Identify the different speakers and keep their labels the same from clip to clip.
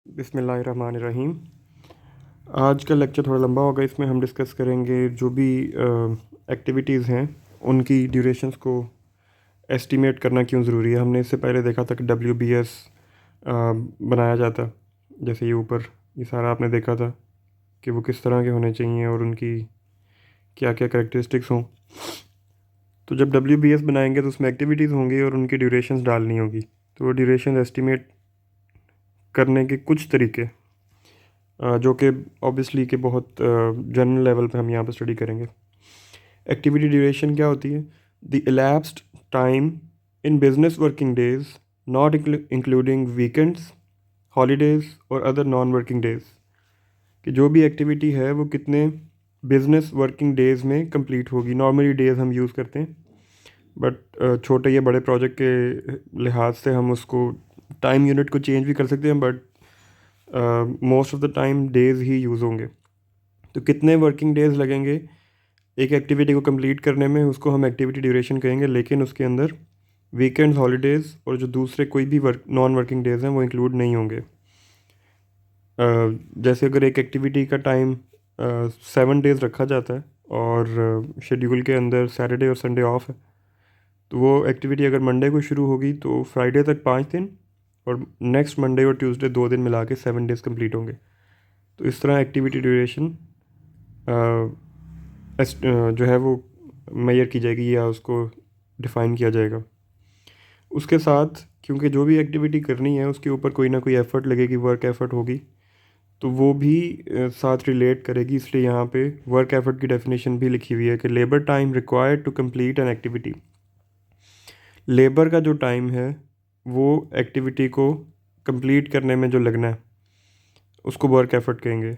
Speaker 1: बिस्मिल्लाहिर्रहमानिर्रहीम। आज का लेक्चर थोड़ा लंबा होगा। इसमें हम डिस्कस करेंगे जो भी एक्टिविटीज़ हैं उनकी ड्यूरेशंस को एस्टिमेट करना क्यों ज़रूरी है। हमने इससे पहले देखा था कि WBS बनाया जाता, जैसे ये ऊपर ये सारा आपने देखा था कि वो किस तरह के होने चाहिए और उनकी क्या क्या करेक्टरिस्टिक्स हों। तो जब WBS बनाएंगे तो उसमें एक्टिविटीज़ होंगी और उनकी ड्यूरेशंस डालनी होगी। तो वो ड्यूरेशन एस्टिमेट करने के कुछ तरीके जो कि ऑब्वियसली कि बहुत जनरल लेवल पे हम यहाँ पर स्टडी करेंगे। एक्टिविटी ड्यूरेशन क्या होती है? The elapsed time in business working days, not including weekends, holidays और अदर नॉन वर्किंग डेज। कि जो भी एक्टिविटी है वो कितने बिजनेस वर्किंग डेज़ में कंप्लीट होगी। नॉर्मली डेज़ हम यूज़ करते हैं, बट छोटे या बड़े प्रोजेक्ट के लिहाज से हम उसको टाइम यूनिट को चेंज भी कर सकते हैं, but most of the time days he use होंगे। तो कितने वर्किंग डेज़ लगेंगे एक एक्टिविटी को कंप्लीट करने में, उसको हम एक्टिविटी ड्यूरेशन कहेंगे। लेकिन उसके अंदर वीकेंड्स, हॉलीडेज़ और जो दूसरे कोई भी नॉन वर्किंग डेज़ हैं वो इंक्लूड नहीं होंगे। जैसे अगर एक एक्टिविटी का टाइम 7 डेज़ रखा जाता है और शेड्यूल के अंदर सैटरडे और संडे ऑफ है, तो वो एक्टिविटी अगर मंडे को शुरू होगी तो फ्राइडे तक 5 दिन और नेक्स्ट मंडे और ट्यूसडे 2 दिन मिला के 7 डेज़ कंप्लीट होंगे। तो इस तरह एक्टिविटी ड्यूरेशन जो है वो मेजर की जाएगी या उसको डिफ़ाइन किया जाएगा। उसके साथ क्योंकि जो भी एक्टिविटी करनी है उसके ऊपर कोई ना कोई एफ़र्ट लगेगी, वर्क एफ़र्ट होगी, तो वो भी साथ रिलेट करेगी। इसलिए यहाँ पे वर्क एफ़र्ट की डेफिनेशन भी लिखी हुई है कि labour time required to complete an activity. Labour का जो टाइम है वो एक्टिविटी को कंप्लीट करने में जो लगना है उसको वर्क एफ़र्ट कहेंगे।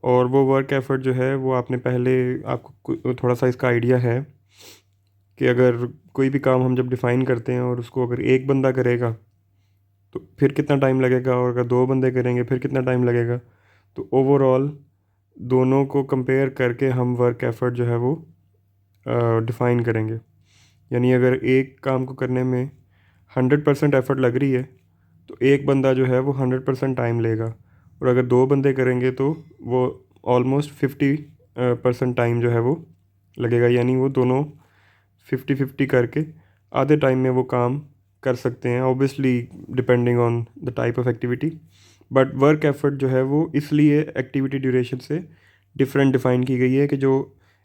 Speaker 1: और वो वर्क एफ़र्ट जो है वो आपने पहले, आपको थोड़ा सा इसका आइडिया है कि अगर कोई भी काम हम जब डिफ़ाइन करते हैं और उसको अगर एक बंदा करेगा तो फिर कितना टाइम लगेगा, और अगर 2 बंदे करेंगे फिर कितना टाइम लगेगा। तो ओवरऑल दोनों को कंपेयर करके हम वर्क एफ़र्ट जो है वो डिफ़ाइन करेंगे। यानी अगर एक काम को करने में 100% एफ़र्ट लग रही है तो एक बंदा जो है वो 100% टाइम लेगा, और अगर 2 बंदे करेंगे तो वो ऑलमोस्ट 50% टाइम जो है वो लगेगा। यानी वो दोनों 50-50 करके आधे टाइम में वो काम कर सकते हैं, obviously depending on the type of activity. But work effort जो है वो इसलिए एक्टिविटी ड्यूरेशन से डिफरेंट डिफ़ाइन की गई है कि जो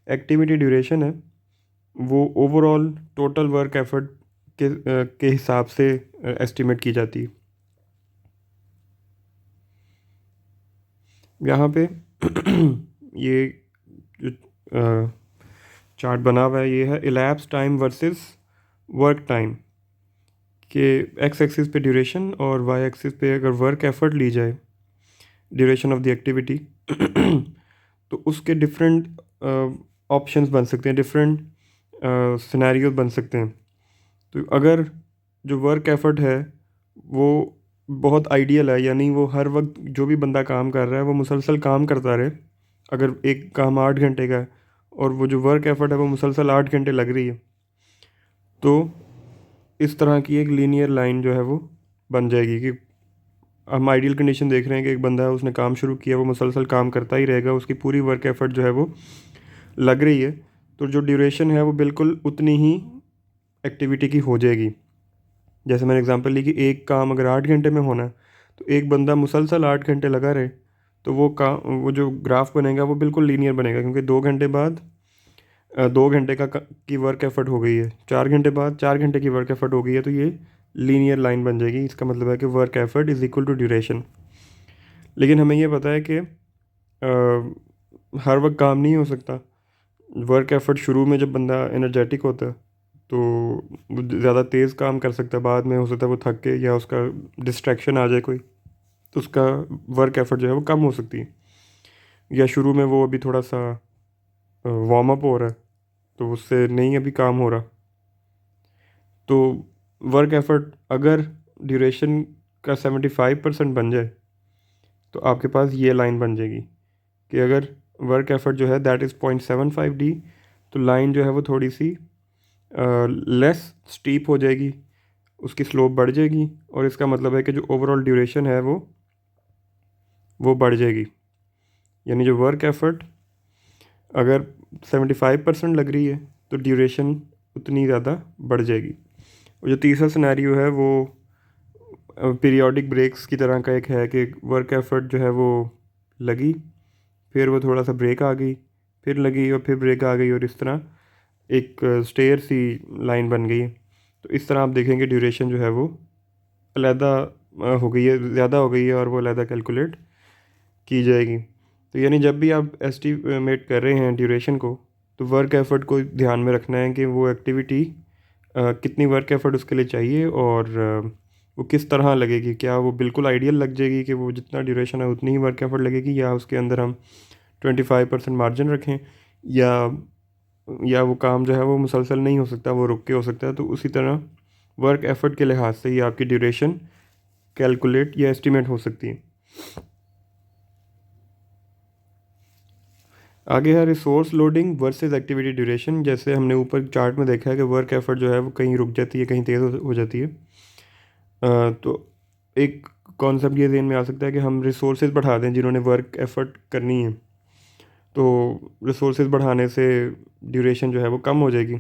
Speaker 1: एक्टिविटी ड्यूरेशन है वो ओवरऑल टोटल वर्क एफ़र्ट के हिसाब से एस्टिमेट की जाती है। यहाँ पे ये जो चार्ट बना हुआ है ये है elapsed time versus work time के एक्स एक्सिस पे ड्यूरेशन और वाई एक्सिस पे अगर वर्क एफ़र्ट ली जाए, ड्यूरेशन ऑफ द एक्टिविटी, तो उसके डिफरेंट ऑप्शंस बन सकते हैं, डिफरेंट सिनेरियो बन सकते हैं। तो अगर जो वर्क एफ़र्ट है वो बहुत आइडियल है, यानी वो हर वक्त जो भी बंदा काम कर रहा है वो मुसलसल काम करता रहे, अगर एक काम 8 घंटे का है और वो जो वर्क एफ़र्ट है वो मुसलसल 8 घंटे लग रही है, तो इस तरह की एक लीनियर लाइन जो है वो बन जाएगी कि हम आइडियल कंडीशन देख रहे हैं कि एक बंदा है, उसने काम शुरू किया, वो मुसलसल काम करता ही रहेगा, उसकी पूरी वर्क एफ़र्ट जो है वो लग रही है, तो जो ड्यूरेशन है वो बिल्कुल उतनी ही एक्टिविटी की हो जाएगी। जैसे मैंने एग्जांपल ली कि एक काम अगर 8 घंटे में होना है तो एक बंदा मुसलसल 8 घंटे लगा रहे, तो वो जो ग्राफ बनेगा वो बिल्कुल लीनियर बनेगा, क्योंकि 2 घंटे बाद 2 घंटे की वर्क एफ़र्ट हो गई है, 4 घंटे बाद 4 घंटे की वर्क एफ़र्ट हो गई है, तो ये लीनियर लाइन बन जाएगी। इसका मतलब है कि work effort is equal to duration. लेकिन हमें ये पता है कि हर वक्त काम नहीं हो सकता। वर्क एफ़र्ट शुरू में जब बंदा एनर्जेटिक होता है तो वो ज़्यादा तेज़ काम कर सकता है, बाद में हो सकता है वो थक के या उसका डिस्ट्रैक्शन आ जाए कोई, तो उसका वर्क एफ़र्ट जो है वो कम हो सकती है। या शुरू में वो अभी थोड़ा सा वार्म अप हो रहा है तो उससे नहीं अभी काम हो रहा, तो वर्क एफ़र्ट अगर ड्यूरेशन का 75% बन जाए तो आपके पास ये लाइन बन जाएगी कि अगर वर्क एफ़र्ट जो है दैट इज़ 0.75D, तो लाइन जो है वो थोड़ी सी लेस स्टीप हो जाएगी, उसकी स्लोप बढ़ जाएगी, और इसका मतलब है कि जो ओवरऑल ड्यूरेशन है वो वो बढ़ जाएगी। यानी जो वर्क एफ़र्ट अगर 75% लग रही है तो ड्यूरेशन उतनी ज़्यादा बढ़ जाएगी। और जो तीसरा सिनेरियो है वो पीरियोडिक ब्रेक्स की तरह का एक है कि वर्क एफ़र्ट जो है वो लगी, फिर वो थोड़ा सा ब्रेक आ गई, फिर लगी और फिर ब्रेक आ गई, और इस तरह एक स्टेयर सी लाइन बन गई है। तो इस तरह आप देखेंगे ड्यूरेशन जो है वो अलहदा हो गई है, ज़्यादा हो गई है, और वो अलहदा कैलकुलेट की जाएगी। तो यानी जब भी आप एस्टिमेट कर रहे हैं ड्यूरेशन को, तो वर्क एफ़र्ट को ध्यान में रखना है कि वो एक्टिविटी कितनी वर्क एफ़र्ट उसके लिए चाहिए, और वो किस तरह लगेगी। क्या वो बिल्कुल आइडियल लग जाएगी कि वो जितना ड्यूरेशन है उतनी ही वर्क एफ़र्ट लगेगी, या उसके अंदर हम 25% मार्जिन रखें, या वो काम जो है वो मुसलसल नहीं हो सकता, वो रुक के हो सकता है। तो उसी तरह वर्क एफ़र्ट के लिहाज से ही आपकी ड्यूरेशन कैलकुलेट या एस्टिमेट हो सकती है। आगे है resource loading versus activity duration. जैसे हमने ऊपर चार्ट में देखा है कि वर्क एफ़र्ट जो है वो कहीं रुक जाती है, कहीं तेज़ हो जाती है। तो एक कॉन्सेप्ट ये ज़हन में आ सकता है कि हम रिसोर्सेज बढ़ा दें जिन्होंने वर्क एफ़र्ट करनी है, तो रिसोर्सेज बढ़ाने से ड्यूरेशन जो है वो कम हो जाएगी।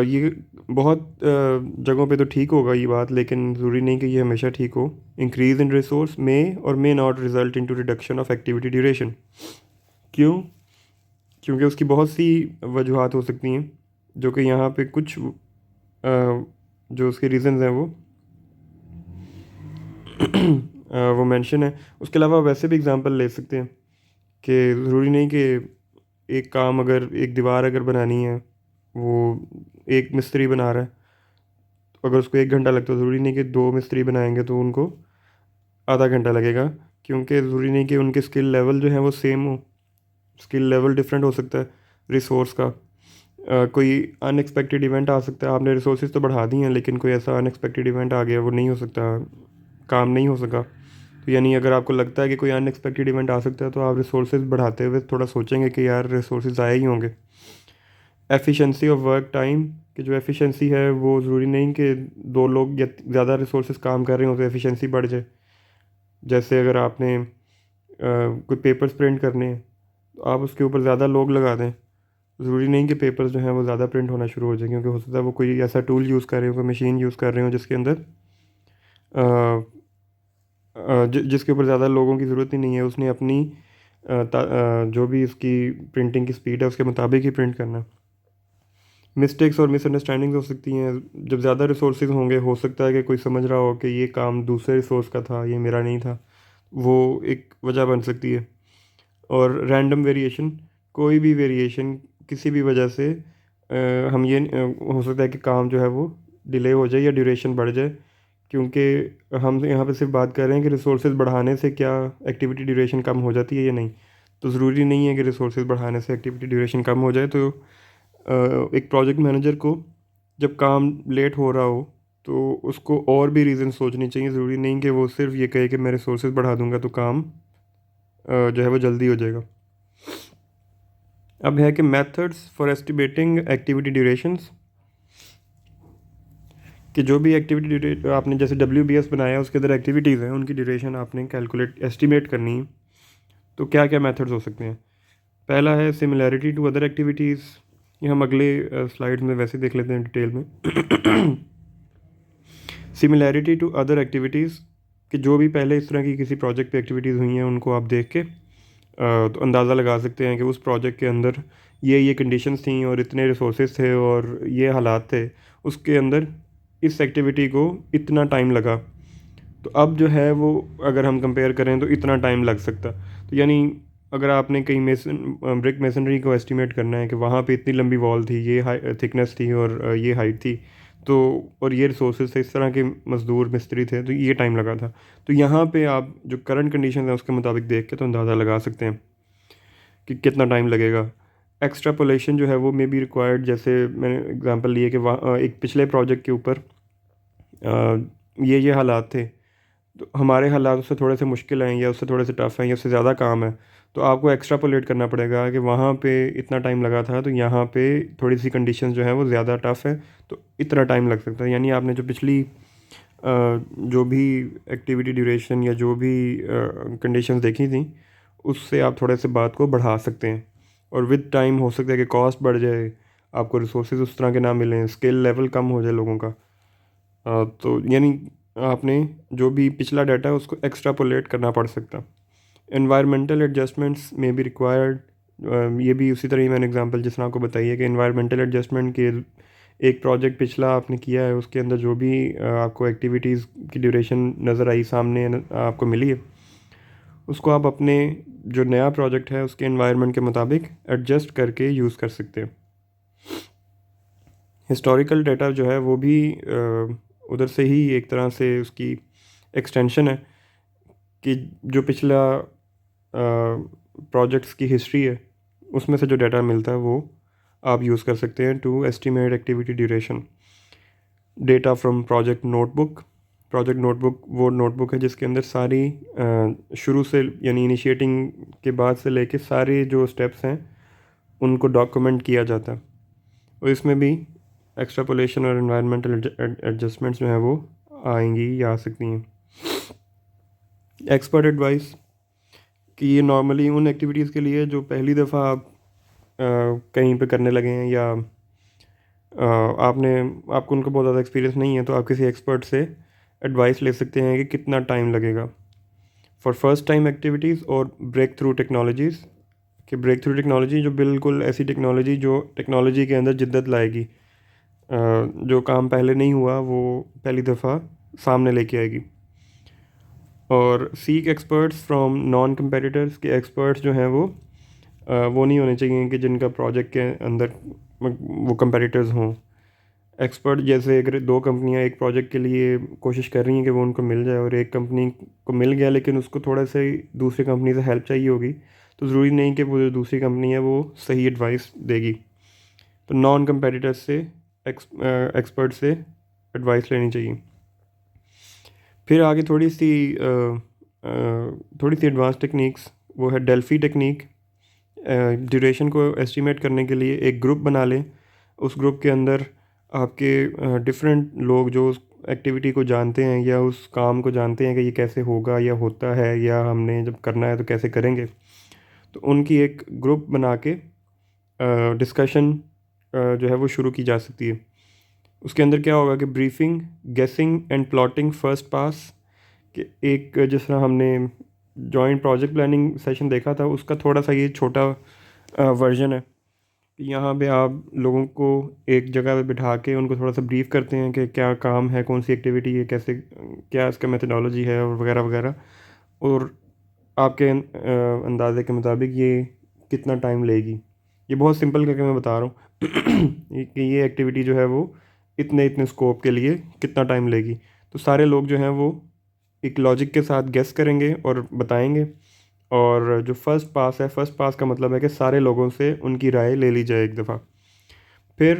Speaker 1: ये बहुत जगहों पे तो ठीक होगा ये बात, लेकिन ज़रूरी नहीं कि ये हमेशा ठीक हो। इंक्रीज़ इन रिसोर्स में और may not result into reduction of activity duration. क्यों? क्योंकि उसकी बहुत सी वजूहात हो सकती हैं, जो कि यहाँ पे कुछ जो उसके रीज़न्स हैं वो मेंशन है। उसके अलावा वैसे भी एग्जांपल ले सकते हैं कि ज़रूरी नहीं कि एक काम, अगर एक दीवार अगर बनानी है, वो एक मिस्त्री बना रहा है, तो अगर उसको 1 घंटा लगता है, ज़रूरी नहीं कि 2 मिस्त्री बनाएंगे तो उनको आधा घंटा लगेगा। क्योंकि ज़रूरी नहीं कि उनके स्किल लेवल जो है वो सेम हो, स्किल लेवल डिफरेंट हो सकता है रिसोर्स का। कोई अनएक्सपेक्टेड इवेंट आ सकता है, आपने रिसोर्सेज तो बढ़ा दी हैं लेकिन कोई ऐसा अनएक्सपेक्टेड इवेंट आ गया, वो नहीं हो सकता, काम नहीं हो सका। तो यानी अगर आपको लगता है कि कोई अनएक्सपेक्टेड इवेंट आ सकता है, तो आप रिसोर्सेज बढ़ाते हुए थोड़ा सोचेंगे कि यार रिसोर्सेज आए ही होंगे। एफिशिएंसी ऑफ वर्क टाइम, कि जो एफिशिएंसी है वो ज़रूरी नहीं कि 2 लोग या ज़्यादा रिसोर्सेज काम कर रहे हो तो एफिशिएंसी बढ़ जाए। जैसे अगर आपने कोई पेपर्स प्रिंट करने हैं, तो आप उसके ऊपर ज़्यादा लोग लगा दें, ज़रूरी नहीं कि पेपर्स जो हैं वो ज़्यादा प्रिंट होना शुरू हो जाए, क्योंकि हो सकता है वो कोई ऐसा टूल यूज़ कर रहे हो, कोई मशीन यूज़ कर रहे हो जिसके अंदर जिसके ऊपर ज़्यादा लोगों की ज़रूरत ही नहीं है, उसने अपनी जो भी उसकी प्रिंटिंग की स्पीड है उसके मुताबिक ही प्रिंट करना है। मिस्टेक्स और मिसअंडरस्टैंडिंग्स हो सकती हैं। जब ज़्यादा रिसोर्सेज होंगे, हो सकता है कि कोई समझ रहा हो कि ये काम दूसरे रिसोर्स का था, ये मेरा नहीं था, वो एक वजह बन सकती है। और रैंडम वेरिएशन, कोई भी वेरिएशन किसी भी वजह से हम ये हो सकता है कि काम जो है वो डिले हो जाए या ड्यूरेशन बढ़ जाए, क्योंकि हम यहाँ पे सिर्फ बात कर रहे हैं कि रिसोर्सेज बढ़ाने से क्या एक्टिविटी ड्यूरेशन कम हो जाती है या नहीं। तो ज़रूरी नहीं है कि रिसोर्सेज बढ़ाने से एक्टिविटी ड्यूरेशन कम हो जाए। तो एक प्रोजेक्ट मैनेजर को जब काम लेट हो रहा हो, तो उसको और भी रीज़न सोचनी चाहिए। ज़रूरी नहीं कि वो सिर्फ ये कहे कि मैं रिसोर्सेज बढ़ा दूंगा तो काम जो है वो जल्दी हो जाएगा। अब है कि methods for estimating activity durations, कि जो भी एक्टिविटी आपने जैसे WBS बनाया उसके अंदर एक्टिविटीज़ हैं, उनकी ड्यूरेशन आपने कैलकुलेट एस्टिमेट करनी है। तो क्या क्या मेथड्स हो सकते हैं? पहला है सिमिलैरिटी टू अदर एक्टिविटीज़। ये हम अगले स्लाइड में वैसे देख लेते हैं डिटेल में। सिमिलैरिटी टू अदर एक्टिविटीज़, कि जो भी पहले इस तरह की किसी प्रोजेक्ट पे एक्टिविटीज़ हुई हैं उनको आप देख के तो अंदाज़ा लगा सकते हैं कि उस प्रोजेक्ट के अंदर ये कंडीशंस थी और इतने रिसोर्सेज थे और ये हालात थे, उसके अंदर इस एक्टिविटी को इतना टाइम लगा। तो अब जो है वो अगर हम कंपेयर करें तो इतना टाइम लग सकता। तो यानी अगर आपने कहीं ब्रिक मेसनरी को एस्टिमेट करना है कि वहाँ पे इतनी लंबी वॉल थी, ये थिकनेस थी और ये हाइट थी, तो और ये रिसोर्सेज थे, इस तरह के मज़दूर मिस्त्री थे, तो ये टाइम लगा था। तो यहाँ पे आप जो करंट कंडीशन है उसके मुताबिक देख के तो अंदाज़ा लगा सकते हैं कि कितना टाइम लगेगा। एक्स्ट्रापोलेशन जो है वो मे बी रिक्वायर्ड। जैसे मैंने एग्जांपल लिए कि वहाँ एक पिछले प्रोजेक्ट के ऊपर ये हालात थे, तो हमारे हालात उससे थोड़े से मुश्किल हैं या उससे थोड़े से टफ़ हैं या उससे ज़्यादा काम है, तो आपको एक्स्ट्रापोलेट करना पड़ेगा कि वहाँ पे इतना टाइम लगा था, तो यहाँ पे थोड़ी सी कंडीशंस जो है वो ज़्यादा टफ़ है, तो इतना टाइम लग सकता है। यानी आपने जो पिछली जो भी एक्टिविटी ड्यूरेशन या जो भी कंडीशंस देखी थी उससे आप थोड़े से बात को बढ़ा सकते हैं। और विद टाइम हो सकता है कि कॉस्ट बढ़ जाए, आपको रिसोर्सेज उस तरह के ना मिलें, स्किल लेवल कम हो जाए लोगों का। तो यानी आपने जो भी पिछला डाटा है उसको एक्स्ट्रापोलेट करना पड़ सकता। एनवायरमेंटल एडजस्टमेंट्स में भी रिक्वायर्ड, ये भी उसी तरह ही मैंने एग्जांपल जिस तरह आपको बताई है कि एनवायरमेंटल एडजस्टमेंट के एक प्रोजेक्ट पिछला आपने किया है उसके अंदर जो भी आपको एक्टिविटीज़ की ड्यूरेशन नज़र आई सामने आपको मिली है, उसको आप अपने जो नया प्रोजेक्ट है उसके एनवायरनमेंट के मुताबिक एडजस्ट करके यूज़ कर सकते हैं। हिस्टोरिकल डाटा जो है वो भी उधर से ही एक तरह से उसकी एक्सटेंशन है कि जो पिछला प्रोजेक्ट्स की हिस्ट्री है उसमें से जो डाटा मिलता है वो आप यूज़ कर सकते हैं to estimate activity duration. Data from project notebook वो नोटबुक है जिसके अंदर सारी शुरू से यानी इनिशिएटिंग के बाद से लेके सारे जो स्टेप्स हैं उनको डॉक्यूमेंट किया जाता है। और इसमें भी एक्सट्रापोलेशन और एनवायरमेंटल एडजस्टमेंट्स जो हैं वो आएंगी या आ सकती हैं। एक्सपर्ट एडवाइस कि ये नॉर्मली उन एक्टिविटीज़ के लिए जो पहली दफ़ा आप कहीं पे करने लगे हैं या आपको उनको बहुत ज़्यादा एक्सपीरियंस नहीं है, तो आप किसी एक्सपर्ट से एडवाइस ले सकते हैं कि कितना टाइम लगेगा फॉर फर्स्ट टाइम एक्टिविटीज़ और ब्रेक थ्रू टेक्नोलॉजीज़। कि ब्रेक थ्रू टेक्नोलॉजी जो बिल्कुल ऐसी टेक्नोलॉजी जो टेक्नोलॉजी के अंदर जिद्दत लाएगी, जो काम पहले नहीं हुआ वो पहली दफ़ा सामने लेके आएगी। और seek experts from non competitors के एक्सपर्ट्स जो हैं वो नहीं होने चाहिए कि जिनका प्रोजेक्ट के अंदर वो कंपेटिटर्स हों। एक्सपर्ट जैसे अगर दो कंपनियां एक प्रोजेक्ट के लिए कोशिश कर रही हैं कि वो उनको मिल जाए और एक कंपनी को मिल गया लेकिन उसको थोड़ा सा दूसरी कंपनी से हेल्प चाहिए होगी, तो ज़रूरी नहीं कि वो जो दूसरी कंपनी है वो सही एडवाइस देगी। तो नॉन कंपेटिटर्स से एक्सपर्ट से एडवाइस लेनी चाहिए। फिर आगे थोड़ी सी एडवांस टेक्निक्स, वो है डेल्फी टेक्निक। ड्यूरेशन को एस्टिमेट करने के लिए एक ग्रुप बना लें, उस ग्रुप के अंदर आपके डिफरेंट लोग जो उस एक्टिविटी को जानते हैं या उस काम को जानते हैं कि ये कैसे होगा या होता है या हमने जब करना है तो कैसे करेंगे, तो उनकी एक ग्रुप बना के डिस्कशन जो है वो शुरू की जा सकती है। उसके अंदर क्या होगा कि ब्रीफिंग, गेसिंग एंड प्लॉटिंग फर्स्ट पास कि एक जिस तरह हमने जॉइंट प्रोजेक्ट प्लानिंग सेशन देखा था उसका थोड़ा सा ये छोटा वर्जन है। यहाँ पे आप लोगों को एक जगह पे बिठा के उनको थोड़ा सा ब्रीफ करते हैं कि क्या काम है, कौन सी एक्टिविटी है, कैसे क्या इसका मेथडोलॉजी है और वगैरह वगैरह। और आपके अंदाजे के मुताबिक ये कितना टाइम लेगी। ये बहुत सिंपल करके मैं बता रहा हूँ कि ये एक्टिविटी जो है वो इतने इतने स्कोप के लिए कितना टाइम लेगी। तो सारे लोग जो हैं वो एक लॉजिक के साथ गेस करेंगे और बताएंगे। और जो फर्स्ट पास है, फर्स्ट पास का मतलब है कि सारे लोगों से उनकी राय ले ली जाए एक दफ़ा। फिर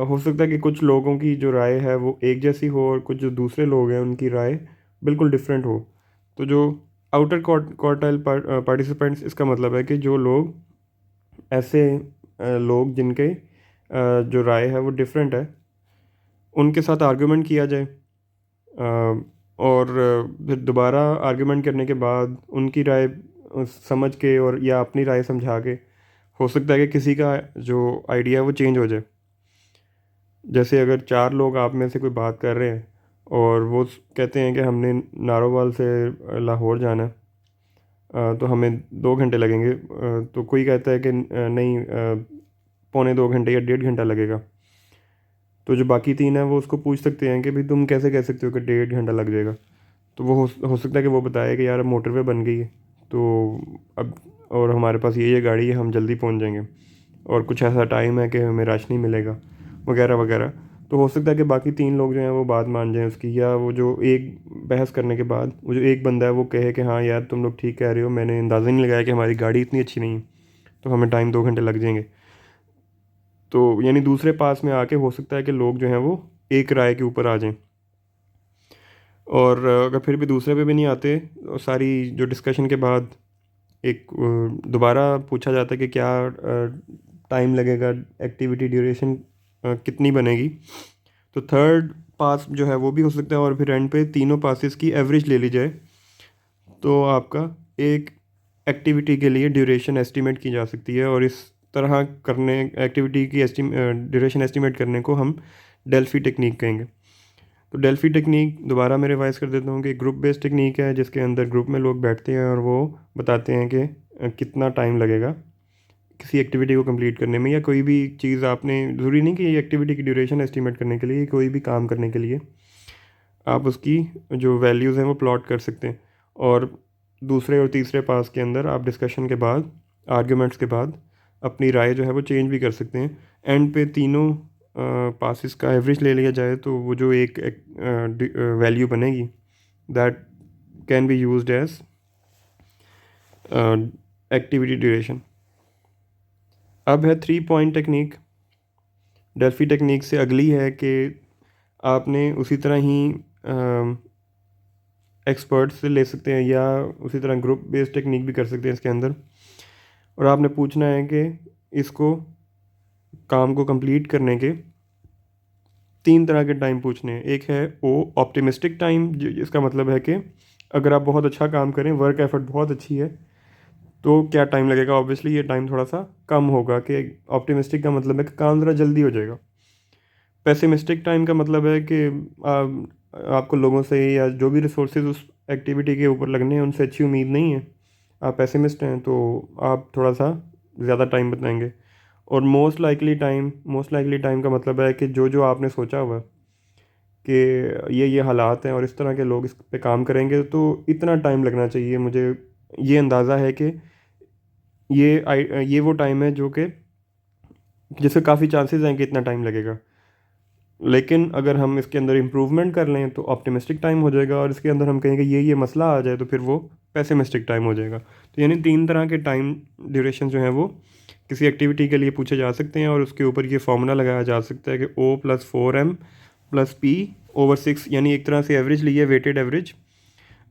Speaker 1: हो सकता है कि कुछ लोगों की जो राय है वो एक जैसी हो और कुछ जो दूसरे लोग हैं उनकी राय बिल्कुल डिफरेंट हो। तो जो आउटर क्वार्टाइल पार्टिसिपेंट्स, इसका मतलब है कि जो लोग ऐसे लोग जिनके जो राय है वो डिफरेंट है, उनके साथ आर्गुमेंट किया जाए। और फिर दोबारा आर्गुमेंट करने के बाद उनकी राय समझ के और या अपनी राय समझा के हो सकता है कि किसी का जो आइडिया है वो चेंज हो जाए। जैसे अगर चार लोग आप में से कोई बात कर रहे हैं और वो कहते हैं कि हमने नारोवाल से लाहौर जाना है, तो हमें 2 घंटे लगेंगे। तो कोई कहता है कि नहीं, 1.25 घंटे या 1.5 घंटा लगेगा। तो जो बाकी तीन है वो उसको पूछ सकते हैं कि भाई तुम कैसे कह सकते हो कि 1.5 घंटा लग जाएगा। तो वो हो सकता है कि वो बताए कि यार अब मोटरवे बन गई है तो अब और हमारे पास ये गाड़ी है, हम जल्दी पहुंच जाएंगे और कुछ ऐसा टाइम है कि हमें रश नहीं मिलेगा वगैरह वगैरह। तो हो सकता है कि बाकी तीन लोग जो हैं वो बात मान जाएं उसकी, या वो जो एक बहस करने के बाद वो जो एक बंदा है वो कहे कि हाँ यार तुम लोग ठीक कह रहे हो, मैंने अंदाज़ा नहीं लगाया कि हमारी गाड़ी इतनी अच्छी नहीं है, तो हमें टाइम 2 घंटे लग जाएंगे। तो यानी दूसरे पास में आके हो सकता है कि लोग जो हैं वो एक राय के ऊपर आ जाएं। और अगर फिर भी दूसरे पे भी नहीं आते, और सारी जो डिस्कशन के बाद एक दोबारा पूछा जाता है कि क्या टाइम लगेगा, एक्टिविटी ड्यूरेशन कितनी बनेगी। तो थर्ड पास जो है वो भी हो सकता है, और फिर एंड पे तीनों पासेस की एवरेज ले ली जाए तो आपका एक एक्टिविटी के लिए ड्यूरेशन एस्टिमेट की जा सकती है। और इस तरह करने एक्टिविटी की ड्यूरेशन एस्टिमेट करने को हम डेल्फी टेक्निक कहेंगे। तो डेल्फी टेक्निक दोबारा मैं रिवाइज कर देता हूँ कि ग्रुप बेस्ड टेक्निक है, जिसके अंदर ग्रुप में लोग बैठते हैं और वो बताते हैं कि कितना टाइम लगेगा किसी एक्टिविटी को कंप्लीट करने में, या कोई भी चीज़ आपने, ज़रूरी नहीं कि ये एक्टिविटी की ड्यूरेशन एस्टिमेट करने के लिए, कोई भी काम करने के लिए आप उसकी जो वैल्यूज़ हैं वो प्लॉट कर सकते हैं। और दूसरे और तीसरे पास के अंदर आप डिस्कशन के बाद, आर्ग्यूमेंट्स के बाद अपनी राय जो है वो चेंज भी कर सकते हैं। एंड पे तीनों पासिस का एवरेज ले लिया जाए तो वो जो एक वैल्यू बनेगी that can be used as activity duration. अब है 3 पॉइंट टेक्निक। डेल्फी टेक्निक से अगली है कि आपने उसी तरह ही एक्सपर्ट से ले सकते हैं, या उसी तरह ग्रुप बेस्ड टेक्निक भी कर सकते हैं इसके अंदर। और आपने पूछना है कि इसको काम को कंप्लीट करने के 3 तरह के टाइम पूछने हैं। एक है वो ऑप्टिमिस्टिक टाइम, जिसका मतलब है कि अगर आप बहुत अच्छा काम करें, वर्क एफर्ट बहुत अच्छी है, तो क्या टाइम लगेगा। ऑब्वियसली ये टाइम थोड़ा सा कम होगा। कि ऑप्टिमिस्टिक का मतलब है कि काम ज़रा जल्दी हो जाएगा। पेसिमिस्टिक टाइम का मतलब है कि आपको लोगों से या जो भी रिसोर्सेज उस एक्टिविटी के ऊपर लगने हैं उनसे अच्छी उम्मीद नहीं है, आप पेसिमिस्ट हैं, तो आप थोड़ा सा ज़्यादा टाइम बताएंगे। और मोस्ट लाइकली टाइम का मतलब है कि जो जो आपने सोचा हुआ है कि ये हालात हैं और इस तरह के लोग इस पे काम करेंगे तो इतना टाइम लगना चाहिए, मुझे ये अंदाज़ा है कि ये वो टाइम है जो कि जिसके काफ़ी चांसेस हैं कि इतना टाइम लगेगा। लेकिन अगर हम इसके अंदर इम्प्रूवमेंट कर लें तो ऑप्टिमिस्टिक टाइम हो जाएगा, और इसके अंदर हम कहेंगे ये मसला आ जाए तो फिर वो पेसिमिस्टिक टाइम हो जाएगा। तो यानी 3 तरह के टाइम ड्यूरेशन जो हैं वो किसी एक्टिविटी के लिए पूछे जा सकते हैं, और उसके ऊपर ये फार्मूला लगाया जा सकता है कि O+4M+P/6, यानी एक तरह से एवरेज ली है, वेटेड एवरेज,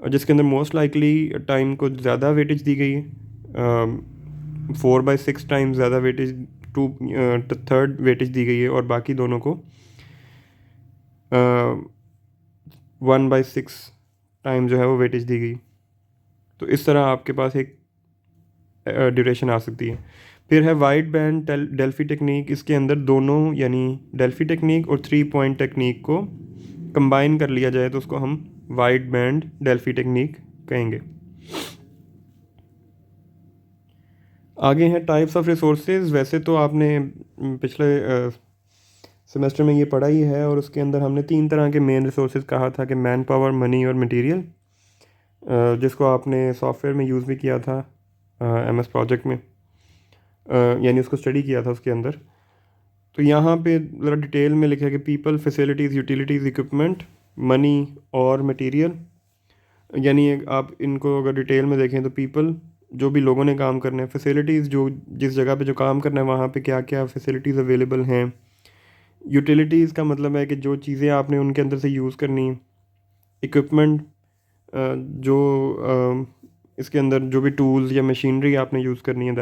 Speaker 1: जिसके अंदर मोस्ट लाइकली टाइम को ज़्यादा वेटेज दी गई है। 4/6 टाइम ज़्यादा वेटेज, 2/3 वेटेज दी गई है, और बाकी दोनों को 1/6 टाइम जो है वो वेटेज दी गई। तो इस तरह आपके पास एक ड्यूरेशन आ सकती है। फिर है वाइड बैंड डेल्फी टेक्निक। इसके अंदर दोनों यानी डेल्फी टेक्निक और 3 पॉइंट टेक्निक को कंबाइन कर लिया जाए तो उसको हम वाइड बैंड डेल्फी टेक्निक कहेंगे। आगे हैं टाइप्स ऑफ रिसोर्सेज। वैसे तो आपने पिछले सेमेस्टर में ये पढ़ा ही है, और उसके अंदर हमने 3 तरह के मेन रिसोर्सेज कहा था कि मैन पावर, मनी और मटेरियल, जिसको आपने सॉफ्टवेयर में यूज़ भी किया था MS प्रोजेक्ट में, यानी उसको स्टडी किया था उसके अंदर। तो यहाँ पे ज़रा डिटेल में लिखा है कि people, facilities, utilities, equipment, money और मटेरियल। यानी आप इनको अगर डिटेल में देखें तो पीपल, जो भी लोगों ने काम करना है, फैसिलिटीज़, जो जिस जगह पे जो काम करना है वहाँ पे क्या क्या फैसिलिटीज़ अवेलेबल हैं। यूटिलिटीज़ का मतलब है कि जो चीज़ें आपने उनके अंदर से यूज़ करनी है। इक्विपमेंट, जो इसके अंदर जो भी टूल्स या मशीनरी आपने यूज़ करनी है,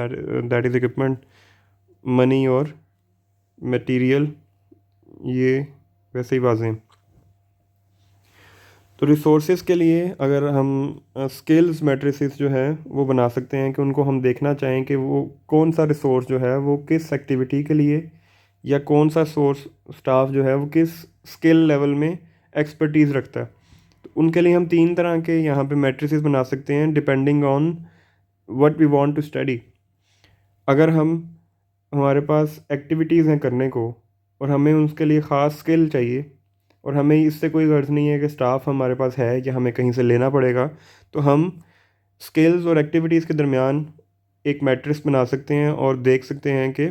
Speaker 1: दैट इज़ इक्विपमेंट। मनी और मटेरियल, ये वैसे ही वाज़ें हैं। तो रिसोर्सेज के लिए अगर हम स्किल्स मैट्रिसेस जो है वो बना सकते हैं कि उनको हम देखना चाहें कि वो कौन सा रिसोर्स जो है वो किस एक्टिविटी के लिए, या कौन सा सोर्स स्टाफ जो है वो किस स्किल लेवल में एक्सपर्टीज़ रखता है। तो उनके लिए हम 3 तरह के यहाँ पे मैट्रिसेस बना सकते हैं depending on what we want to study. अगर हमारे पास एक्टिविटीज़ हैं करने को और हमें उसके लिए ख़ास स्किल चाहिए, और हमें इससे कोई गर्ज नहीं है कि स्टाफ हमारे पास है या हमें कहीं से लेना पड़ेगा, तो हम स्किल्स और एक्टिविटीज़ के दरमियान एक मैट्रिक्स बना सकते हैं और देख सकते हैं कि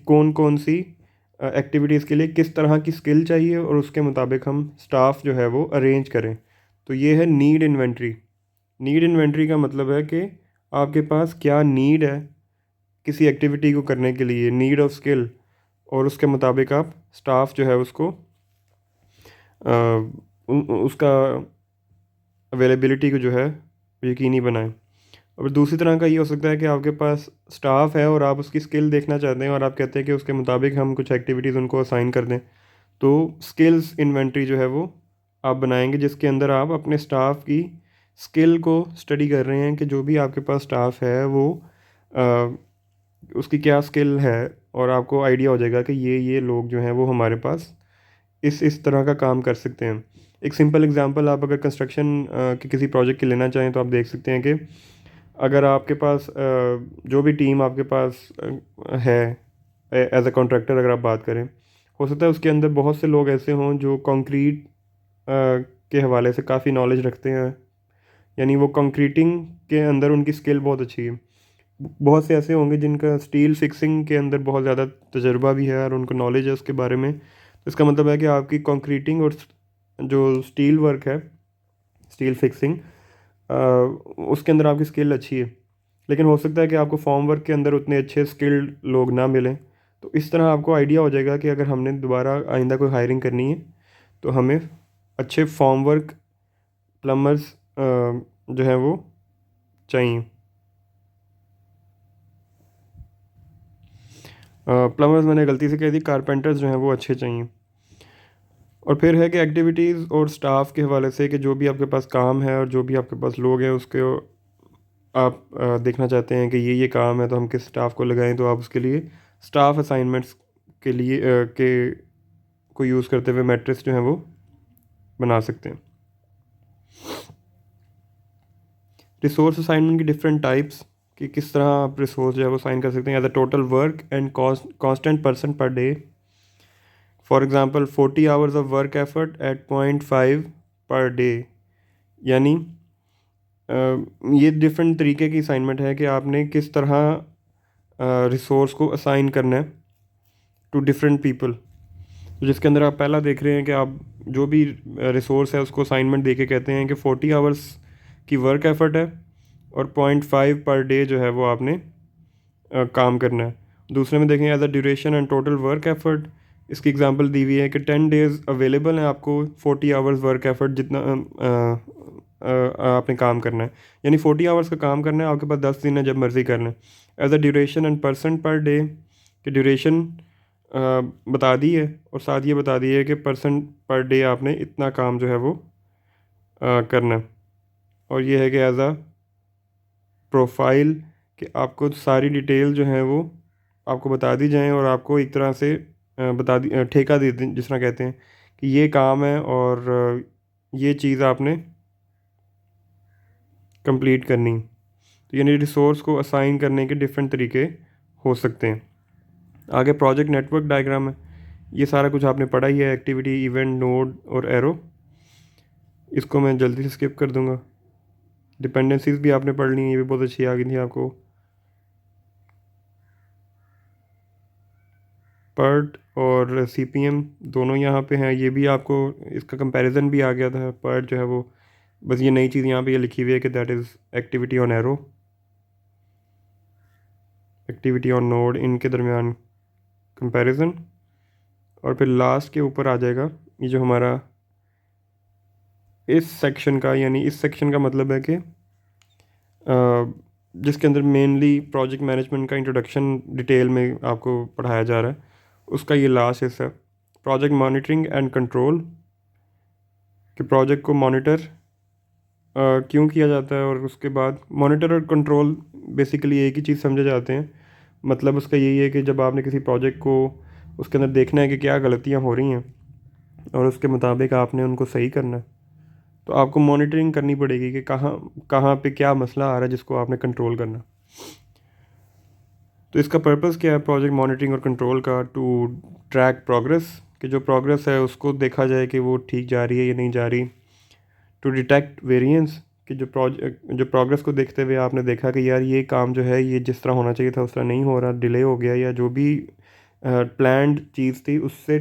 Speaker 1: कौन कौन सी एक्टिविटीज़ के लिए किस तरह की स्किल चाहिए, और उसके मुताबिक हम स्टाफ जो है वो अरेंज करें। तो ये है नीड इन्वेंट्री। नीड इन्वेंट्री का मतलब है कि आपके पास क्या नीड है किसी एक्टिविटी को करने के लिए, नीड ऑफ स्किल, और उसके मुताबिक आप स्टाफ जो है उसको उसका अवेलेबिलिटी को जो है यकीनी बनाएं। और दूसरी तरह का ये हो सकता है कि आपके पास स्टाफ है और आप उसकी स्किल देखना चाहते हैं और आप कहते हैं कि उसके मुताबिक हम कुछ एक्टिविटीज़ उनको असाइन कर दें। तो स्किल्स इन्वेंटरी जो है वो आप बनाएंगे, जिसके अंदर आप अपने स्टाफ की स्किल को स्टडी कर रहे हैं कि जो भी आपके पास स्टाफ है वो अ, उसकी क्या स्किल है, और आपको आइडिया हो जाएगा कि ये लोग जो हैं वो हमारे पास इस तरह का काम कर सकते हैं। एक सिंपल एग्जांपल आप अगर कंस्ट्रक्शन के किसी प्रोजेक्ट के लेना चाहें तो आप देख सकते हैं कि अगर आपके पास जो भी टीम आपके पास है एज अ कॉन्ट्रैक्टर, अगर आप बात करें, हो सकता है उसके अंदर बहुत से लोग ऐसे हों जो कंक्रीट के हवाले से काफ़ी नॉलेज रखते हैं, यानी वो कंक्रीटिंग के अंदर उनकी स्किल बहुत अच्छी है। बहुत से ऐसे होंगे जिनका स्टील फिक्सिंग के अंदर बहुत ज़्यादा तजर्बा भी है और उनको नॉलेज है उसके बारे में। तो इसका मतलब है कि आपकी कंक्रीटिंग और जो स्टील वर्क है, स्टील फिक्सिंग, उसके अंदर आपकी स्किल अच्छी है। लेकिन हो सकता है कि आपको फॉर्म वर्क के अंदर उतने अच्छे स्किल्ड लोग ना मिलें। तो इस तरह आपको आइडिया हो जाएगा कि अगर हमने दोबारा आइंदा कोई हायरिंग करनी है तो हमें अच्छे फॉर्म वर्क प्लम्बर्स जो हैं वो चाहिए। प्लम्बर्स मैंने गलती से कह दी, कारपेंटर्स जो हैं वो अच्छे चाहिए। और फिर है कि एक्टिविटीज़ और स्टाफ के हवाले से कि जो भी आपके पास काम है और जो भी आपके पास लोग हैं उसके आप देखना चाहते हैं कि ये काम है तो हम किस स्टाफ को लगाएं, तो आप उसके लिए स्टाफ असाइनमेंट्स के लिए के को यूज़ करते हुए मैट्रिक्स जो है वो बना सकते हैं। रिसोर्स असाइनमेंट की डिफरेंट टाइप्स, कि किस तरह आप रिसोर्स जो है वो साइन कर सकते हैं। As a total work and constant person per day, for example 40 hours of work effort at 0.5 per day. यानी ये डिफरेंट तरीके की असाइनमेंट है कि आपने किस तरह रिसोर्स को असाइन करना है टू डिफरेंट पीपल। तो जिसके अंदर आप पहला देख रहे हैं कि आप जो भी रिसोर्स है उसको असाइनमेंट दे के कहते हैं कि 40 आवर्स की वर्क एफर्ट है और 0.5 पर डे जो है वो आपने काम करना है। दूसरे में देखें as a duration and total work effort, इसकी एग्जांपल दी हुई है कि 10 डेज़ अवेलेबल हैं आपको 40 आवर्स वर्क एफर्ट जितना आपने काम करना है। यानी 40 आवर्स का काम करना है, आपके पास 10 दिन है, जब मर्ज़ी कर लें। As a duration and person per day, कि ड्यूरेशन बता दी है और साथ ये बता दी है कि पर्सन पर डे आपने इतना काम जो है वो करना है। और ये है कि एज अ प्रोफाइल, कि आपको सारी डिटेल जो है वो आपको बता दी जाएं और आपको एक तरह से ठेका दे दें, जिस तरह कहते हैं कि ये काम है और ये चीज़ आपने कंप्लीट करनी। तो यानी रिसोर्स को असाइन करने के डिफरेंट तरीके हो सकते हैं। आगे प्रोजेक्ट नेटवर्क डायग्राम है, ये सारा कुछ आपने पढ़ा ही है, एक्टिविटी, इवेंट, नोड और एरो। इसको मैं जल्दी से स्किप कर दूंगा। डिपेंडेंसीज भी आपने पढ़ ली हैं, ये भी बहुत अच्छी आ गई थी आपको। पर्ट और सीपीएम दोनों यहाँ पे हैं, ये भी आपको इसका कंपैरिजन भी आ गया था। पर्ट जो है वो बस ये नई चीज़ यहाँ पे ये लिखी हुई है कि that is activity on arrow, activity on node, इनके दरमियान कंपैरिजन। और फिर लास्ट के ऊपर आ जाएगा ये जो हमारा इस सेक्शन का, यानी इस सेक्शन का मतलब है कि जिसके अंदर मेनली प्रोजेक्ट मैनेजमेंट का इंट्रोडक्शन डिटेल में आपको पढ़ाया जा रहा है, उसका ये लास्ट हिस्सा है। प्रोजेक्ट मॉनिटरिंग एंड कंट्रोल, कि प्रोजेक्ट को मॉनिटर क्यों किया जाता है, और उसके बाद मॉनिटर और कंट्रोल बेसिकली एक ही चीज़ समझे जाते हैं। मतलब उसका यही है कि जब आपने किसी प्रोजेक्ट को उसके अंदर देखना है कि क्या गलतियाँ हो रही हैं और उसके मुताबिक आपने उनको सही करना है, तो आपको मॉनिटरिंग करनी पड़ेगी कि कहाँ कहाँ पे क्या मसला आ रहा है जिसको आपने कंट्रोल करना। तो इसका पर्पस क्या है प्रोजेक्ट मॉनिटरिंग और कंट्रोल का? टू ट्रैक प्रोग्रेस, कि जो प्रोग्रेस है उसको देखा जाए कि वो ठीक जा रही है या नहीं जा रही। टू डिटेक्ट वेरिएंस, कि जो प्रोग्रेस को देखते हुए आपने देखा कि यार ये काम जो है ये जिस तरह होना चाहिए था उस तरह नहीं हो रहा, डिले हो गया, या जो भी प्लान्ड चीज़ थी उससे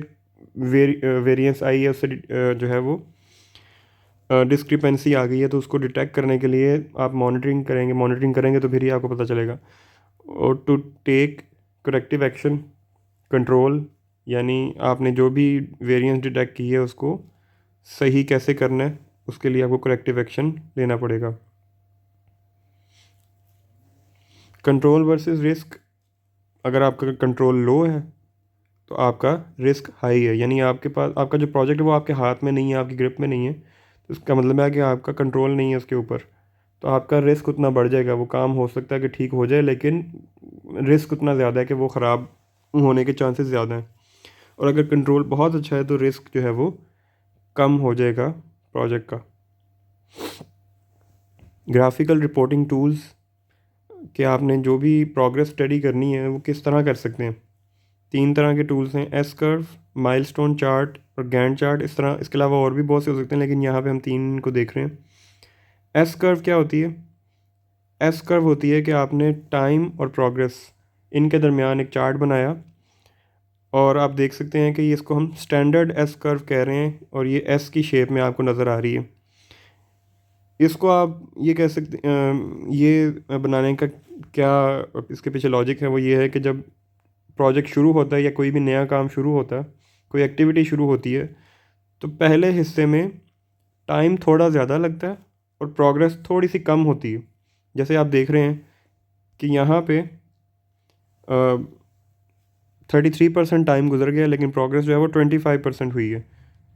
Speaker 1: वेरिएंस आई है, उससे जो है वो डिस्क्रिपेंसी आ गई है, तो उसको डिटेक्ट करने के लिए आप मॉनिटरिंग करेंगे तो फिर ही आपको पता चलेगा। और to take corrective action, control, यानी आपने जो भी वेरिएंस डिटेक्ट की है उसको सही कैसे करना है, उसके लिए आपको करेक्टिव एक्शन लेना पड़ेगा। कंट्रोल वर्सेस रिस्क, अगर आपका कंट्रोल लो है तो आपका रिस्क हाई है, यानी आपके पास आपका जो प्रोजेक्ट है वो आपके हाथ में नहीं है, आपकी ग्रिप में नहीं है, तो इसका मतलब है कि आपका कंट्रोल नहीं है उसके ऊपर। तो आपका रिस्क उतना बढ़ जाएगा। वो काम हो सकता है कि ठीक हो जाए, लेकिन रिस्क उतना ज़्यादा है कि वो ख़राब होने के चांसेस ज़्यादा हैं। और अगर कंट्रोल बहुत अच्छा है तो रिस्क जो है वो कम हो जाएगा प्रोजेक्ट का। ग्राफिकल रिपोर्टिंग टूल्स कि आपने जो भी प्रोग्रेस स्टडी करनी है वो किस तरह कर सकते हैं। 3 तरह के टूल्स हैं, एस कर्व, माइलस्टोन चार्ट और गैंट चार्ट। इस तरह इसके अलावा और भी बहुत से हो सकते हैं, लेकिन यहाँ पे हम 3 को देख रहे हैं। एस कर्व क्या होती है? एस कर्व होती है कि आपने टाइम और प्रोग्रेस इनके दरमियान एक चार्ट बनाया, और आप देख सकते हैं कि ये इसको हम स्टैंडर्ड एस कर्व कह रहे हैं, और ये एस की शेप में आपको नज़र आ रही है। इसको आप ये कह सकते ये बनाने का क्या इसके पीछे लॉजिक है, वो ये है कि जब प्रोजेक्ट शुरू होता है या कोई भी नया काम शुरू होता है, कोई एक्टिविटी शुरू होती है, तो पहले हिस्से में टाइम थोड़ा ज़्यादा लगता है और प्रोग्रेस थोड़ी सी कम होती है। जैसे आप देख रहे हैं कि यहाँ पे 33% टाइम गुजर गया, लेकिन प्रोग्रेस जो है वो 25% हुई है।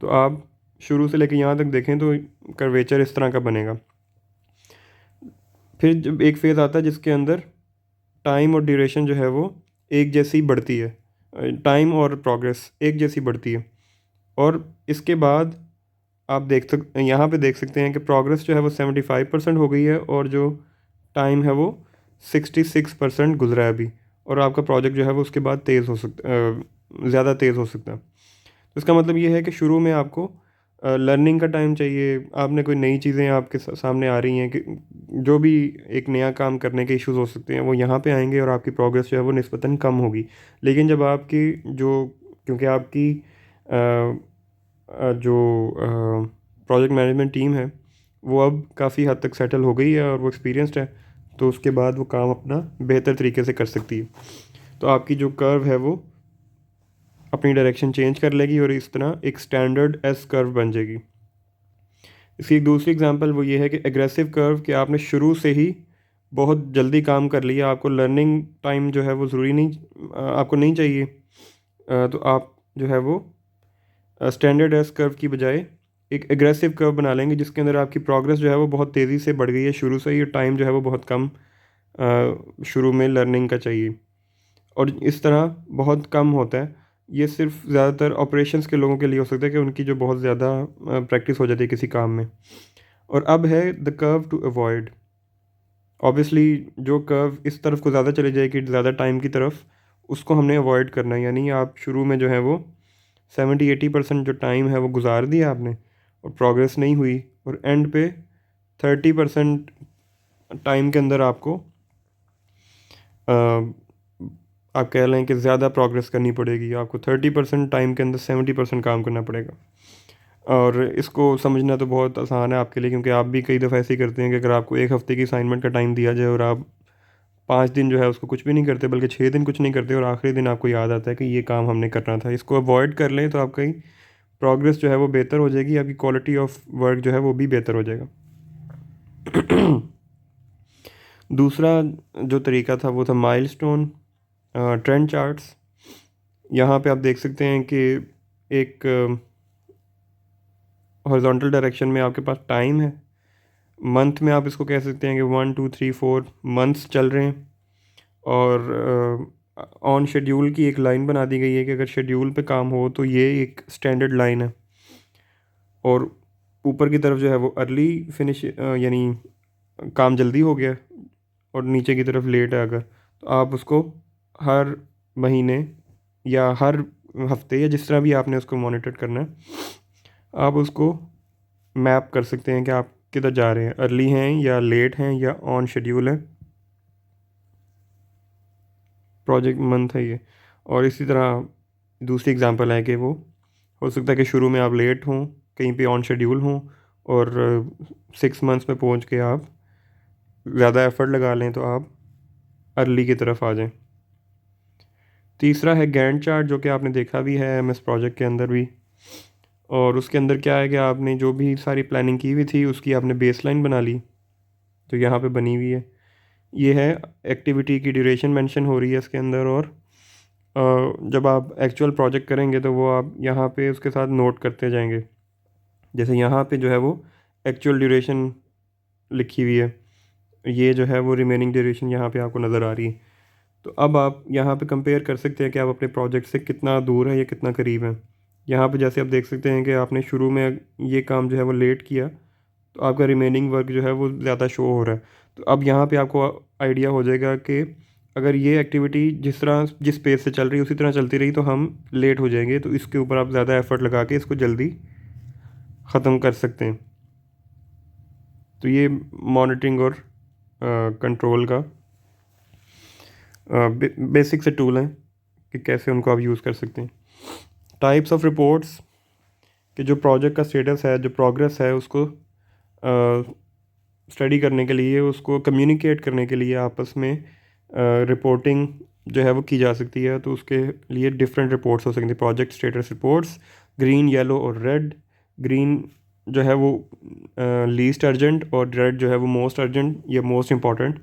Speaker 1: तो आप शुरू से लेकर यहाँ तक देखें तो कर्वेचर इस तरह का बनेगा। फिर जब एक फेज़ आता है जिसके अंदर टाइम और ड्यूरेशन जो है वो एक जैसी बढ़ती है, टाइम और प्रोग्रेस एक जैसी बढ़ती है, और इसके बाद आप यहाँ पे देख सकते हैं कि प्रोग्रेस जो है वो 75% हो गई है, और जो टाइम है वो 66% गुजरा है अभी, और आपका प्रोजेक्ट जो है वो उसके बाद तेज़ हो सकता ज़्यादा तेज़ हो सकता है। तो इसका मतलब ये है कि शुरू में आपको लर्निंग का टाइम चाहिए। आपने कोई नई चीज़ें आपके सामने आ रही हैं कि जो भी एक नया काम करने के इश्यूज हो सकते हैं वो यहाँ पे आएंगे, और आपकी प्रोग्रेस जो है वो निस्बतन कम होगी। लेकिन जब आपकी जो क्योंकि आपकी जो प्रोजेक्ट मैनेजमेंट टीम है वो अब काफ़ी हद तक सेटल हो गई है और वो एक्सपीरियंस्ड है, तो उसके बाद वो काम अपना बेहतर तरीके से कर सकती है। तो आपकी जो कर्व है वो अपनी डायरेक्शन चेंज कर लेगी और इस तरह एक स्टैंडर्ड एस कर्व बन जाएगी। इसकी एक दूसरी एग्जांपल वो ये है कि एग्रेसिव कर्व, कि आपने शुरू से ही बहुत जल्दी काम कर लिया, आपको लर्निंग टाइम जो है वो ज़रूरी नहीं आपको नहीं चाहिए, तो आप जो है वो स्टैंडर्ड एस कर्व की बजाय एक एग्रेसिव कर्व बना लेंगे जिसके अंदर आपकी प्रोग्रेस जो है वो बहुत तेज़ी से बढ़ गई है शुरू से ही, टाइम जो है वो बहुत कम शुरू में लर्निंग का चाहिए, और इस तरह बहुत कम होता है। ये सिर्फ ज़्यादातर ऑपरेशंस के लोगों के लिए हो सकता है कि उनकी जो बहुत ज़्यादा प्रैक्टिस हो जाती है किसी काम में। और अब है the curve to avoid. Obviously जो कर्व इस तरफ को ज़्यादा चली जाएगी, ज़्यादा टाइम की तरफ, उसको हमने अवॉइड करना है। यानी आप शुरू में जो है वो 70-80% जो टाइम है वो गुजार दिया आपने और प्रोग्रेस नहीं हुई, और एंड पे 30% टाइम के अंदर आपको अ, आप कह लें कि ज़्यादा प्रोग्रेस करनी पड़ेगी। आपको 30% टाइम के अंदर 70% काम करना पड़ेगा। और इसको समझना तो बहुत आसान है आपके लिए, क्योंकि आप भी कई दफ़ा ऐसे ही करते हैं कि अगर आपको 1 हफ़्ते की असाइनमेंट का टाइम दिया जाए और आप 5 दिन जो है उसको कुछ भी नहीं करते, बल्कि 6 दिन कुछ नहीं करते, और आखिरी दिन आपको याद आता है कि ये काम हमने करना था। इसको अवॉइड कर लें तो आपकी प्रोग्रेस जो है वो बेहतर हो जाएगी, आपकी क्वालिटी ऑफ वर्क जो है वो भी बेहतर हो जाएगा। दूसरा जो तरीका था वो था माइलस्टोन ट्रेंड चार्ट्स। यहाँ पे आप देख सकते हैं कि एक हॉरिजॉन्टल डायरेक्शन में आपके पास टाइम है। मंथ में आप इसको कह सकते हैं कि 1 2 3 4 मंथ्स चल रहे हैं, और ऑन शेड्यूल की एक लाइन बना दी गई है कि अगर शेड्यूल पे काम हो तो ये एक स्टैंडर्ड लाइन है, और ऊपर की तरफ जो है वो अर्ली फिनिश यानी काम जल्दी हो गया, और नीचे की तरफ लेट है अगर, तो आप उसको हर महीने या हर हफ्ते या जिस तरह भी आपने उसको मॉनिटर करना है, आप उसको मैप कर सकते हैं कि आप किधर जा रहे हैं, अर्ली हैं या लेट हैं या ऑन शेड्यूल है, प्रोजेक्ट मंथ है ये। और इसी तरह दूसरी एग्जांपल है कि वो हो सकता है कि शुरू में आप लेट हों, कहीं पे ऑन शेड्यूल हों, और 6 मंथ्स में पहुंच के आप ज़्यादा एफर्ट लगा लें तो आप अर्ली की तरफ आ जाएं। तीसरा है गैंट चार्ट, जो कि आपने देखा भी है एमएस प्रोजेक्ट के अंदर भी, और उसके अंदर क्या है कि आपने जो भी सारी प्लानिंग की हुई थी उसकी आपने बेसलाइन बना ली, तो यहाँ पे बनी हुई है। ये है एक्टिविटी की ड्यूरेशन मेंशन हो रही है इसके अंदर, और जब आप एक्चुअल प्रोजेक्ट करेंगे तो वो आप यहाँ पे उसके साथ नोट करते जाएंगे। जैसे यहाँ पे जो है वो एक्चुअल ड्यूरेशन लिखी हुई है, ये जो है वो रिमेनिंग ड्यूरेशन यहाँ पे आपको नज़र आ रही है। तो अब आप यहाँ पे कंपेयर कर सकते हैं कि आप अपने प्रोजेक्ट से कितना दूर है या कितना करीब है। यहाँ पे जैसे आप देख सकते हैं कि आपने शुरू में ये काम जो है वो लेट किया, तो आपका रिमेनिंग वर्क जो है वो ज़्यादा शो हो रहा है। तो अब यहाँ पे आपको आइडिया हो जाएगा कि अगर ये एक्टिविटी जिस पेस से चल रही है उसी तरह चलती रही तो हम लेट हो जाएंगे, तो इसके ऊपर आप ज़्यादा एफ़र्ट लगा के इसको जल्दी ख़त्म कर सकते हैं। तो ये मॉनिटरिंग और कंट्रोल का बेसिक से टूल हैं कि कैसे उनको आप यूज़ कर सकते हैं। टाइप्स ऑफ रिपोर्ट्स कि जो प्रोजेक्ट का स्टेटस है, जो प्रोग्रेस है, उसको स्टडी करने के लिए, उसको कम्युनिकेट करने के लिए आपस में रिपोर्टिंग जो है वो की जा सकती है। तो उसके लिए डिफरेंट रिपोर्ट्स हो सकती हैं। Project status reports green, yellow और रेड। ग्रीन जो है वो लीस्ट अर्जेंट और रेड जो है वो मोस्ट अर्जेंट या मोस्ट इंपॉर्टेंट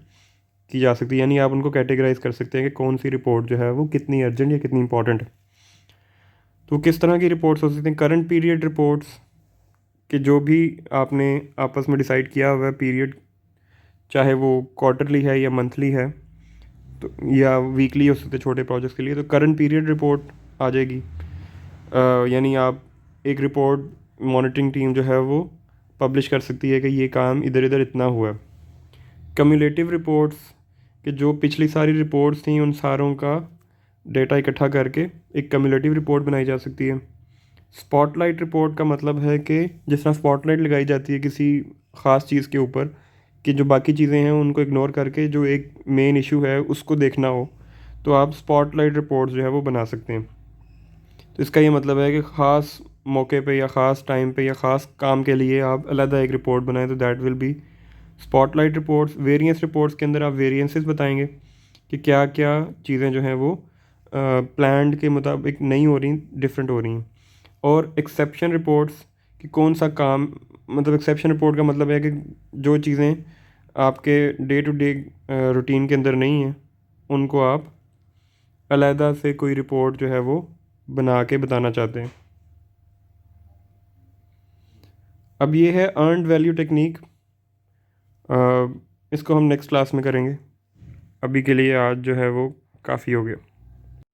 Speaker 1: की जा सकती है। यानी आप उनको कैटेगराइज कर सकते हैं कि कौन सी रिपोर्ट जो है वो कितनी अर्जेंट या कितनी इंपॉर्टेंट है। तो किस तरह की रिपोर्ट्स हो सकती हैं? करंट पीरियड रिपोर्ट्स कि जो भी आपने आपस में डिसाइड किया हुआ है पीरियड, चाहे वो क्वार्टरली है या मंथली है, तो या वीकली हो सकते छोटे प्रोजेक्ट्स के लिए, तो करंट पीरियड रिपोर्ट आ जाएगी। यानी आप एक रिपोर्ट मॉनिटरिंग टीम जो है वो पब्लिश कर सकती है कि ये काम इधर इधर इतना हुआ है। कम्युलेटिव रिपोर्ट्स कि जो पिछली सारी रिपोर्ट्स थी उन सारों का डेटा इकट्ठा करके एक कम्युलेटिव रिपोर्ट बनाई जा सकती है। स्पॉटलाइट रिपोर्ट का मतलब है कि जिस तरह स्पॉटलाइट लगाई जाती है किसी ख़ास चीज़ के ऊपर, कि जो बाकी चीज़ें हैं उनको इग्नोर करके जो एक मेन इशू है उसको देखना हो, तो आप स्पॉटलाइट रिपोर्ट जो है वो बना सकते हैं। तो इसका ये मतलब है कि ख़ास मौके पे या ख़ास टाइम पे या ख़ास काम के लिए आप अलग एक रिपोर्ट बनाएं, तो that will be spotlight reports. Variance reports के अंदर आप वेरिएंसेस बताएंगे कि क्या क्या चीज़ें जो हैं वो प्लान्ड के मुताबिक नहीं हो रही, डिफरेंट हो रही हैं। और एक्सेप्शन रिपोर्ट्स कि कौन सा काम, मतलब एक्सेप्शन रिपोर्ट का मतलब है कि जो चीज़ें आपके डे टू डे रूटीन के अंदर नहीं हैं उनको आप अलहदा से कोई रिपोर्ट जो है वो बना के बताना चाहते हैं। अब ये है अर्नड वैल्यू टेक्निक, इसको हम नेक्स्ट क्लास में करेंगे। अभी के लिए आज जो है वो काफ़ी हो गया।